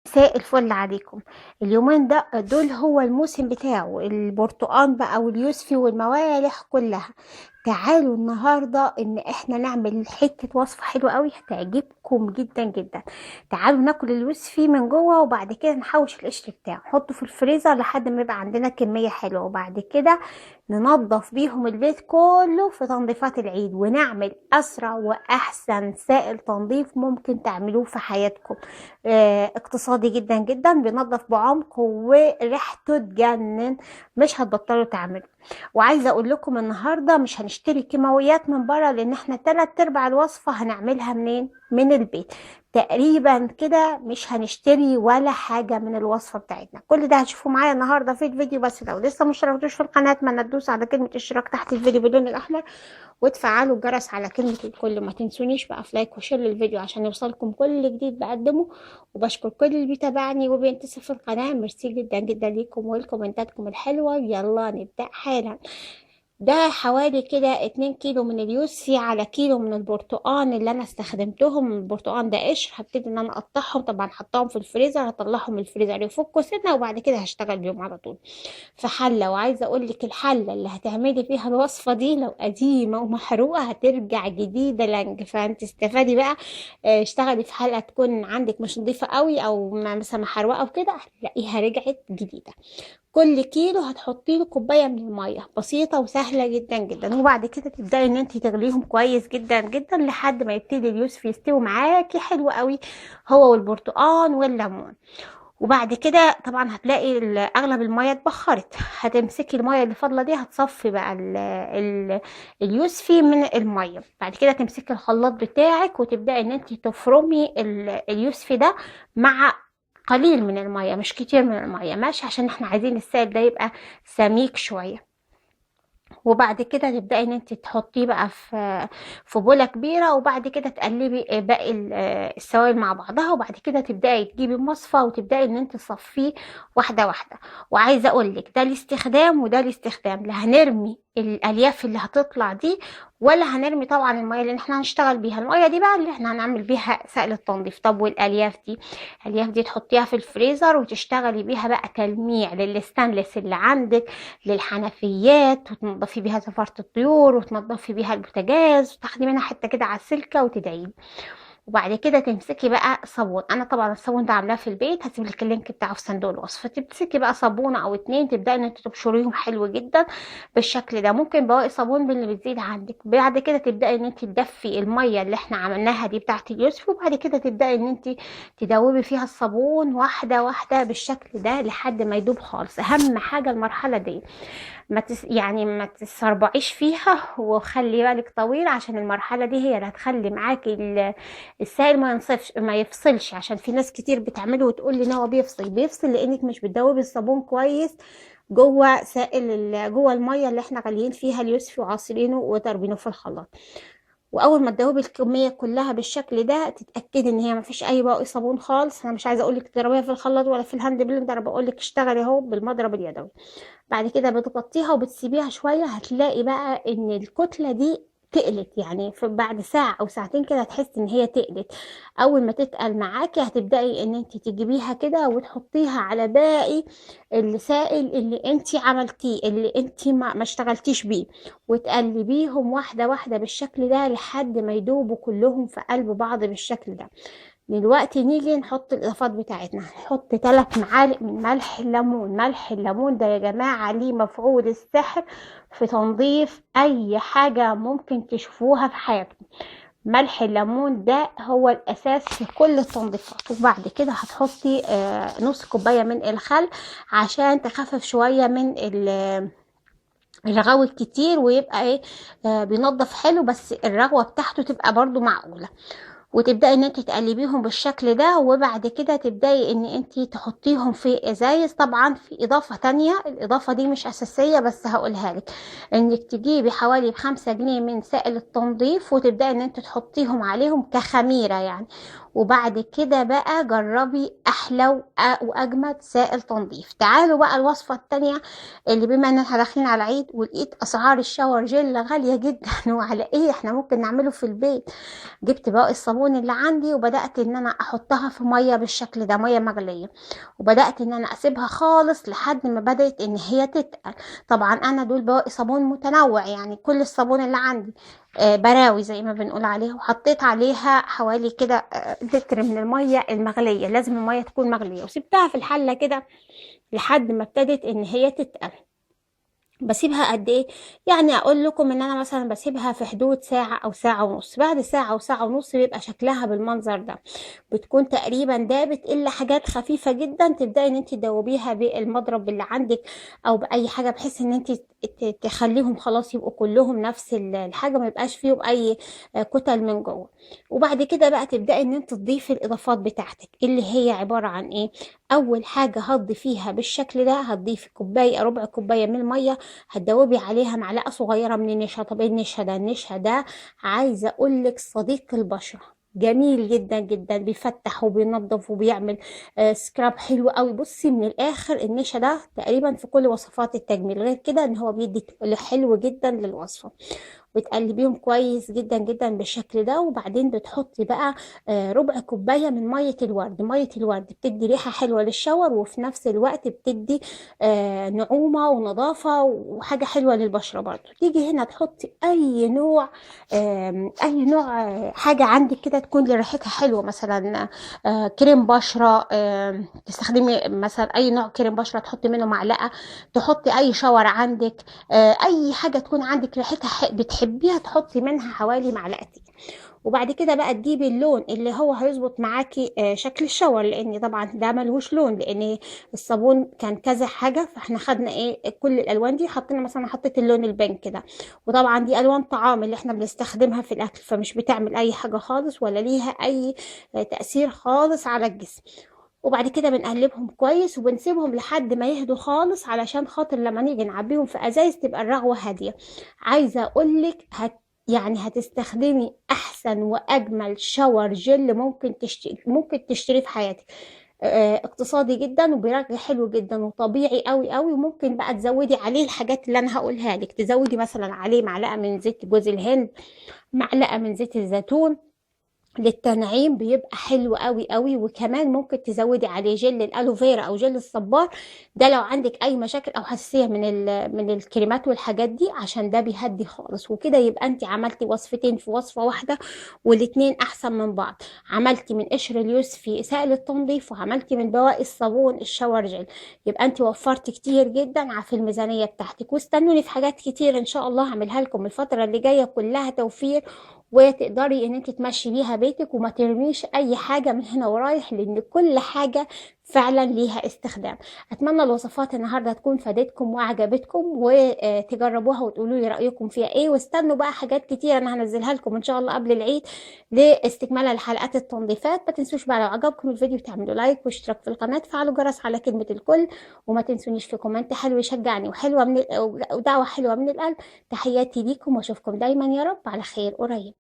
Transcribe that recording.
مساء الفل عليكم. اليومين دول هو الموسم بتاعه البرتقال بقى واليوسفي والموالح كلها. تعالوا النهاردة ان احنا نعمل حتة وصفة حلوة قوي هتعجبكم جدا جدا. تعالوا ناكل اليوسفي من جوه وبعد كده نحوش القشر بتاعه نحطه في الفريزر لحد ما يبقى عندنا كمية حلوة، وبعد كده ننظف بيهم البيت كله في تنظيفات العيد ونعمل اسرع واحسن سائل تنظيف ممكن تعملوه في حياتكم. اقتصادي جدا جدا، بينظف بعمق وريحته تجنن، مش هتبطلوا تعملوا. وعايزه اقول لكم النهارده مش هنشتري كيماويات من بره، لان احنا 3/4 الوصفه هنعملها منين؟ من البيت تقريبا كده. مش هنشتري ولا حاجه من الوصفه بتاعتنا. كل ده هتشوفوا معايا النهارده في الفيديو. بس لو لسه مش اشتركتوش في القناه اتمنى تدوسوا على كلمه اشتراك تحت الفيديو باللون الاحمر، وتفعلوا الجرس على كلمة الكل. ما تنسونيش بقى في لايك وشير للفيديو عشان يوصلكم كل جديد بقدمه. وبشكر كل اللي بيتابعني وبينتسب في القناة، ميرسي جدا جدا ليكم ولكومنتاتكم الحلوة. يلا نبدأ حالا. ده حوالي كده 2 كيلو من اليوسفي على كيلو من البرتقان اللي انا استخدمتهم. البرتقان ده قشر، هبتدي ان انا اقطعهم. طبعا حطاهم في الفريزر، هطلعهم من الفريزر يفكوا سنه وبعد كده هشتغل بيهم على طول في حله. وعايزه اقول لك الحله اللي هتعملي فيها الوصفه دي لو قديمه ومحروقه هترجع جديده لنج، فانت استفادي بقى. اشتغلي في حله تكون عندك مش نظيفه قوي او مثلا محروقه وكده، هتلاقيها رجعت جديده. كل كيلو هتحطي له كوبايه من الميه، بسيطه وسهله جدا جدا. وبعد كده تبداي ان انت تغليهم كويس جدا جدا لحد ما يبتدي اليوسف يستوي معاكي حلو قوي، هو والبرتقال والليمون. وبعد كده طبعا هتلاقي اغلب الميه اتبخرت، هتمسكي الميه اللي فاضله دي هتصفي بقى اليوسفي من الميه. بعد كده تمسكي الخلاط بتاعك وتبداي ان انت تفرمي اليوسفي ده مع قليل من الميه، مش كتير من الميه، ماشي؟ عشان احنا عايزين السائل ده يبقى سميك شويه. وبعد كده تبداي ان انت تحطيه بقى في بوله كبيره، وبعد كده تقلبي باقي السوائل مع بعضها. وبعد كده تبداي تجيبي مصفى وتبداي ان انت تصفيه واحده واحده. وعايزه اقول لك ده الاستخدام وده الاستخدام. لا هنرمي الالياف اللي هتطلع دي ولا هنرمي طبعا الميه اللي احنا هنشتغل بيها. الميه دي بقى اللي احنا هنعمل بيها سائل التنظيف. طب والالياف دي؟ الالياف دي تحطيها في الفريزر وتشتغلي بيها بقى تلميع للستانلس اللي عندك، للحنفيات، وتنضفي بيها زفارة الطيور، وتنضفي بيها البوتاجاز، وتاخدي منها حتة كده على السلكة وتدعي. وبعد كده تمسكي بقى صابون. انا طبعا الصابون ده عاملاه في البيت، هسيب لك اللينك بتاعه في صندوق الوصف. تمسكي بقى صابونه او 2، تبداي ان انت تبشريهم حلو جدا بالشكل ده. ممكن بواقي صابون باللي بتزيد عندك. بعد كده تبداي ان انت تدفي الميه اللي احنا عملناها دي بتاعه اليوسف، وبعد كده تبداي ان انت تدوبي فيها الصابون واحده واحده بالشكل ده لحد ما يدوب خالص. اهم حاجه المرحله دي يعني ما تسربعيش فيها، وخلي بالك طويل عشان المرحله دي هي اللي هتخلي معاكي السائل ما يفصلش. عشان في ناس كتير بتعمله وتقول لي ان هو بيفصل لانك مش بتدوبي الصابون كويس جوه سائل جوه الميه اللي احنا غاليين فيها اليوسفي وعاصرينه وضاربينه في الخلاط. واول ما تدوبي الكميه كلها بالشكل ده تتاكدي ان هي ما فيش اي باقي صابون خالص. انا مش عايزه اقول لك تضربيها في الخلاط ولا في الهاند بلندر، انا بقول لك اشتغلي اهو بالمضرب اليدوي. بعد كده بتغطيها وبتسيبيها شويه، هتلاقي بقى ان الكتله دي تقلت. يعني بعد ساعة او ساعتين كده هتحسي ان هي تقلت. اول ما تتقل معاكي هتبدأي ان انت تجيبيها كده وتحطيها على باقي السائل اللي انت عملتيه، اللي انت ما اشتغلتيش بيه، وتقلبيهم واحدة واحدة بالشكل ده لحد ما يدوبوا كلهم في قلب بعض بالشكل ده. دلوقتي نيجي نحط الاضافات بتاعتنا. نحط 3 معالق من ملح الليمون. ملح الليمون ده يا جماعة ليه مفعول السحر في تنظيف اي حاجة ممكن تشوفوها في حياتكم. ملح الليمون ده هو الاساس في كل التنظيفات. وبعد كده هتحطي نص كوباية من الخل عشان تخفف شوية من الرغاوي الكتير، ويبقى ايه بينظف حلو، بس الرغوة بتاعته تبقى برضو معقولة. وتبداي ان انت تقلبيهم بالشكل ده. وبعد كده تبداي ان انت تحطيهم في ازايز. طبعا في اضافة تانية، الاضافة دي مش اساسية بس هقولها لك، انك تجيبي حوالي ب5 جنيه من سائل التنظيف وتبداي ان انت تحطيهم عليهم كخميرة يعني. وبعد كده بقى جربي احلى واجمد سائل تنظيف. تعالوا بقى الوصفة التانية، اللي بما ان احنا داخلين على عيد ولقيت اسعار الشاور جل غالية جدا وعلى ايه احنا ممكن نعمله في البيت. جبت بقى الصابون اللي عندي وبدأت ان انا احطها في مية بالشكل ده، مية مغلية، وبدأت ان انا اسيبها خالص لحد ما بدأت ان هي تتقل. طبعا انا دول بواقي صابون متنوع، يعني كل الصابون اللي عندي براوي زي ما بنقول عليها، وحطيت عليها حوالي كده لتر من المية المغلية، لازم المية تكون مغلية، وسبتها في الحلة كده لحد ما ابتدت ان هي تتقل. بسيبها قد ايه؟ يعني اقول لكم ان انا مثلا بسيبها في حدود ساعة او ساعة ونص. بعد ساعة او ساعة ونص بيبقى شكلها بالمنظر ده، بتكون تقريبا دابت الا حاجات خفيفة جدا. تبدأي ان انت تدوبيها بالمضرب اللي عندك او باي حاجة، بحيث ان انت تخليهم خلاص يبقوا كلهم نفس الحاجة، ما يبقاش فيهم اي كتل من جوه. وبعد كده بقى تبدأي ان انت تضيفي الاضافات بتاعتك اللي هي عبارة عن ايه. اول حاجة هتضيفيها بالشكل ده، هتضيفي كوباية ربع كوباية من المية، هتدوبي عليها معلقه صغيره من النشا. طب ايه النشا ده؟ النشا ده عايزه اقول لك صديق البشره، جميل جدا جدا، بيفتح وبينظف وبيعمل سكراب حلو قوي. بصي من الاخر النشا ده تقريبا في كل وصفات التجميل، غير كده ان هو بيدي تقل حلو جدا للوصفه. بتقلبيهم كويس جدا جدا بالشكل ده، وبعدين بتحطي بقى ربع كوباية من مية الورد. مية الورد بتدي ريحة حلوة للشاور، وفي نفس الوقت بتدي نعومة ونظافة وحاجة حلوة للبشرة برضو. تيجي هنا تحطي أي نوع حاجة عندك كده تكون ريحتها حلوة، مثلا كريم بشرة، تستخدمي مثلا أي نوع كريم بشرة تحطي منه معلقة. تحطي أي شاور عندك، اي حاجه تكون عندك ريحتها بتحبيها تحطي منها حوالي معلقتين. وبعد كده بقى تجيبي اللون اللي هو هيظبط معاكي شكل الشاور، لان طبعا ده ملهوش لون، لان الصابون كان كذا حاجه، فاحنا خدنا ايه كل الالوان دي حطينا. مثلا حطيت اللون البنك ده، وطبعا دي الوان طعام اللي احنا بنستخدمها في الاكل، فمش بتعمل اي حاجه خالص ولا ليها اي تاثير خالص على الجسم. وبعد كده بنقلبهم كويس وبنسيبهم لحد ما يهدوا خالص، علشان خاطر لما نيجي نعبيهم في ازايز تبقى الرغوه هاديه. عايزه اقولك يعني هتستخدمي احسن واجمل شاور جل ممكن تشتريه في حياتك. اقتصادي جدا وبيرجع حلو جدا وطبيعي قوي قوي. وممكن بقى تزودي عليه الحاجات اللي انا هقولها لك، تزودي مثلا عليه معلقه من زيت جوز الهند، معلقه من زيت الزيتون للتنعيم، بيبقى حلو قوي قوي. وكمان ممكن تزودي عليه جل الالوفيرا او جل الصبار، ده لو عندك اي مشاكل او حساسيه من الكريمات والحاجات دي، عشان ده بيهدي خالص. وكده يبقى انت عملتي وصفتين في وصفه واحده، والاتنين احسن من بعض. عملتي من قشر اليوسفي سائل التنظيف، وعملتي من بواقي الصابون الشاور جل. يبقى انت وفرتي كتير جدا في الميزانيه بتاعتك. واستنوني في حاجات كتير ان شاء الله هعملها لكم الفتره اللي جايه، كلها توفير، وتقدري ان انت تمشي بيها بيتك وما ترميش اي حاجة من هنا ورايح، لان كل حاجة فعلا ليها استخدام. اتمنى الوصفات النهاردة تكون فادتكم وعجبتكم، وتجربوها وتقولوا لي رأيكم فيها ايه. واستنوا بقى حاجات كتير انا هنزلها لكم ان شاء الله قبل العيد لاستكمال الحلقات التنظيفات. ما تنسوش بقى لو عجبكم الفيديو تعملوا لايك واشتراك في القناة، تفعلوا جرس على كلمة الكل، وما تنسونيش في كومنت حلو يشجعني ودعوة حلوة من القلب. تحياتي ليكم، واشوفكم دايما يا رب على خير قريب.